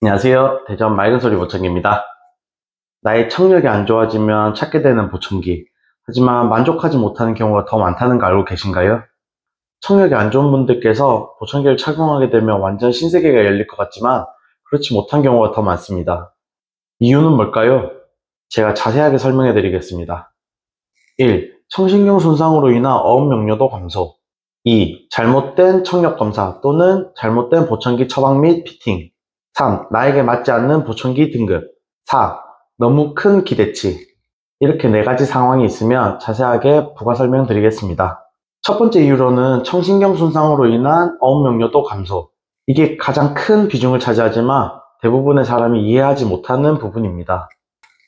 안녕하세요. 대전 맑은소리 보청기입니다. 나의 청력이 안 좋아지면 찾게 되는 보청기. 하지만 만족하지 못하는 경우가 더 많다는 거 알고 계신가요? 청력이 안 좋은 분들께서 보청기를 착용하게 되면 완전 신세계가 열릴 것 같지만 그렇지 못한 경우가 더 많습니다. 이유는 뭘까요? 제가 자세하게 설명해 드리겠습니다. 1. 청신경 손상으로 인한 어음 명료도 감소. 2. 잘못된 청력 검사 또는 잘못된 보청기 처방 및 피팅. 3. 나에게 맞지 않는 보청기 등급. 4. 너무 큰 기대치. 이렇게 4가지 상황이 있으면 자세하게 부가 설명드리겠습니다. 첫 번째 이유로는 청신경 손상으로 인한 어음 명료도 감소. 이게 가장 큰 비중을 차지하지만 대부분의 사람이 이해하지 못하는 부분입니다.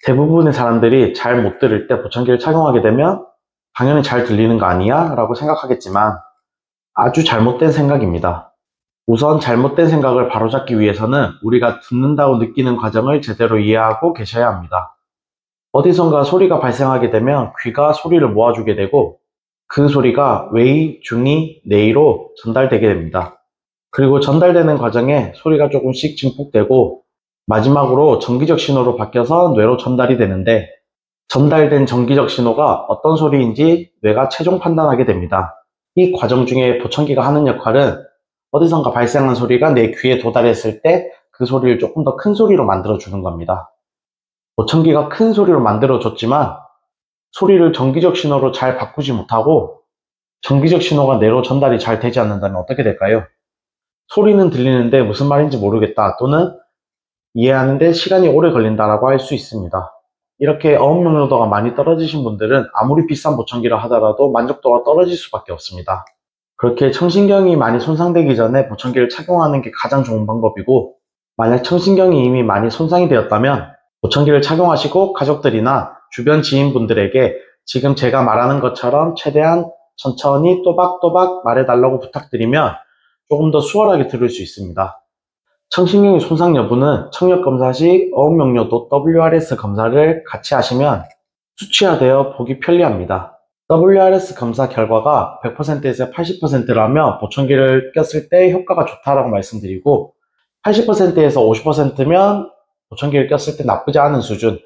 대부분의 사람들이 잘 못 들을 때 보청기를 착용하게 되면 당연히 잘 들리는 거 아니야? 라고 생각하겠지만 아주 잘못된 생각입니다. 우선 잘못된 생각을 바로잡기 위해서는 우리가 듣는다고 느끼는 과정을 제대로 이해하고 계셔야 합니다. 어디선가 소리가 발생하게 되면 귀가 소리를 모아주게 되고 그 소리가 웨이, 중이, 네이로 전달되게 됩니다. 그리고 전달되는 과정에 소리가 조금씩 증폭되고 마지막으로 전기적 신호로 바뀌어서 뇌로 전달이 되는데 전달된 전기적 신호가 어떤 소리인지 뇌가 최종 판단하게 됩니다. 이 과정 중에 보청기가 하는 역할은 어디선가 발생한 소리가 내 귀에 도달했을 때 그 소리를 조금 더 큰 소리로 만들어주는 겁니다. 보청기가 큰 소리로 만들어줬지만 소리를 전기적 신호로 잘 바꾸지 못하고 전기적 신호가 뇌로 전달이 잘 되지 않는다면 어떻게 될까요? 소리는 들리는데 무슨 말인지 모르겠다 또는 이해하는데 시간이 오래 걸린다라고 할 수 있습니다. 이렇게 어음 명료도가 많이 떨어지신 분들은 아무리 비싼 보청기를 하더라도 만족도가 떨어질 수밖에 없습니다. 그렇게 청신경이 많이 손상되기 전에 보청기를 착용하는 게 가장 좋은 방법이고, 만약 청신경이 이미 많이 손상이 되었다면 보청기를 착용하시고 가족들이나 주변 지인분들에게 지금 제가 말하는 것처럼 최대한 천천히 또박또박 말해달라고 부탁드리면 조금 더 수월하게 들을 수 있습니다. 청신경의 손상 여부는 청력 검사 시 어음 명료도 WRS 검사를 같이 하시면 수치화되어 보기 편리합니다. WRS 검사 결과가 100%에서 80%라면 보청기를 꼈을 때 효과가 좋다라고 말씀드리고 80%에서 50%면 보청기를 꼈을 때 나쁘지 않은 수준,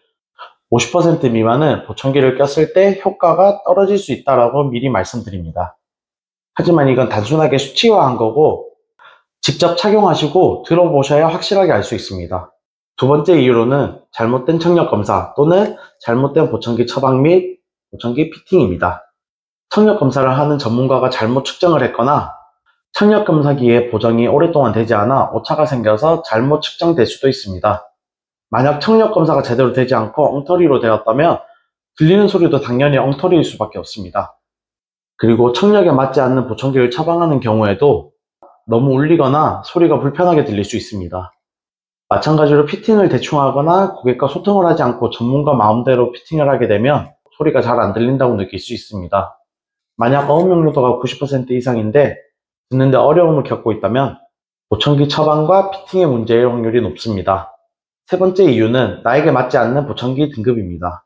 50% 미만은 보청기를 꼈을 때 효과가 떨어질 수 있다라고 미리 말씀드립니다. 하지만 이건 단순하게 수치화한 거고 직접 착용하시고 들어보셔야 확실하게 알 수 있습니다. 두 번째 이유로는 잘못된 청력 검사 또는 잘못된 보청기 처방 및 보청기 피팅입니다. 청력 검사를 하는 전문가가 잘못 측정을 했거나 청력 검사기에 보정이 오랫동안 되지 않아 오차가 생겨서 잘못 측정될 수도 있습니다. 만약 청력 검사가 제대로 되지 않고 엉터리로 되었다면 들리는 소리도 당연히 엉터리일 수밖에 없습니다. 그리고 청력에 맞지 않는 보청기를 처방하는 경우에도 너무 울리거나 소리가 불편하게 들릴 수 있습니다. 마찬가지로 피팅을 대충 하거나 고객과 소통을 하지 않고 전문가 마음대로 피팅을 하게 되면 소리가 잘 안 들린다고 느낄 수 있습니다. 만약 어음 명료도가 90% 이상인데 듣는데 어려움을 겪고 있다면 보청기 처방과 피팅의 문제일 확률이 높습니다. 세 번째 이유는 나에게 맞지 않는 보청기 등급입니다.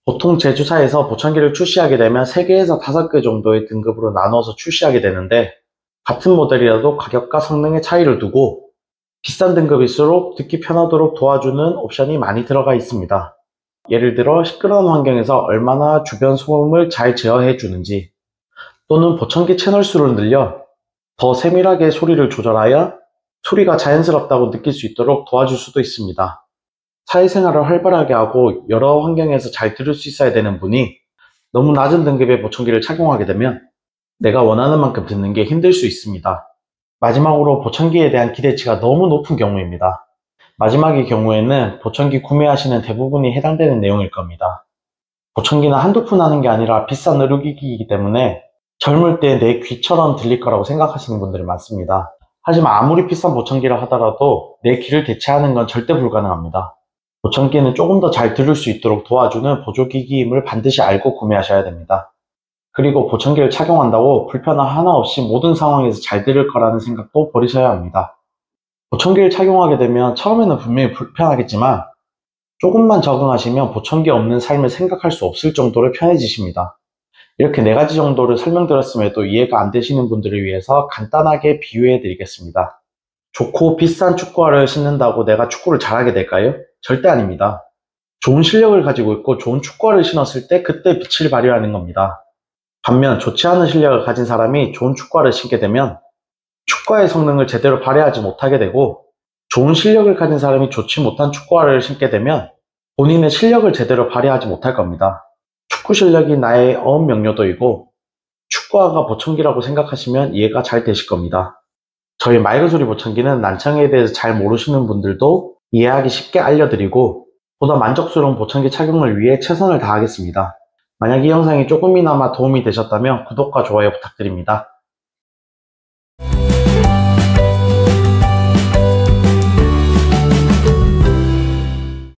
보통 제조사에서 보청기를 출시하게 되면 3개에서 5개 정도의 등급으로 나눠서 출시하게 되는데 같은 모델이라도 가격과 성능의 차이를 두고 비싼 등급일수록 듣기 편하도록 도와주는 옵션이 많이 들어가 있습니다. 예를 들어 시끄러운 환경에서 얼마나 주변 소음을 잘 제어해 주는지 또는 보청기 채널 수를 늘려 더 세밀하게 소리를 조절하여 소리가 자연스럽다고 느낄 수 있도록 도와줄 수도 있습니다. 사회생활을 활발하게 하고 여러 환경에서 잘 들을 수 있어야 되는 분이 너무 낮은 등급의 보청기를 착용하게 되면 내가 원하는 만큼 듣는 게 힘들 수 있습니다. 마지막으로 보청기에 대한 기대치가 너무 높은 경우입니다. 마지막의 경우에는 보청기 구매하시는 대부분이 해당되는 내용일 겁니다. 보청기는 한두 푼 하는 게 아니라 비싼 의료기기이기 때문에 젊을 때 내 귀처럼 들릴 거라고 생각하시는 분들이 많습니다. 하지만 아무리 비싼 보청기를 하더라도 내 귀를 대체하는 건 절대 불가능합니다. 보청기는 조금 더 잘 들을 수 있도록 도와주는 보조기기임을 반드시 알고 구매하셔야 됩니다. 그리고 보청기를 착용한다고 불편함 하나 없이 모든 상황에서 잘 들을 거라는 생각도 버리셔야 합니다. 보청기를 착용하게 되면 처음에는 분명히 불편하겠지만 조금만 적응하시면 보청기 없는 삶을 생각할 수 없을 정도로 편해지십니다. 이렇게 4가지 정도를 설명드렸음에도 이해가 안 되시는 분들을 위해서 간단하게 비유해 드리겠습니다. 좋고 비싼 축구화를 신는다고 내가 축구를 잘하게 될까요? 절대 아닙니다. 좋은 실력을 가지고 있고 좋은 축구화를 신었을 때 그때 빛을 발휘하는 겁니다. 반면 좋지 않은 실력을 가진 사람이 좋은 축구화를 신게 되면 축구화의 성능을 제대로 발휘하지 못하게 되고, 좋은 실력을 가진 사람이 좋지 못한 축구화를 신게 되면 본인의 실력을 제대로 발휘하지 못할 겁니다. 축구 실력이 나의 어음명료도이고 축구화가 보청기라고 생각하시면 이해가 잘 되실 겁니다. 저희 맑은 소리 보청기는 난창에 대해서 잘 모르시는 분들도 이해하기 쉽게 알려드리고 보다 만족스러운 보청기 착용을 위해 최선을 다하겠습니다. 만약 이 영상이 조금이나마 도움이 되셨다면 구독과 좋아요 부탁드립니다.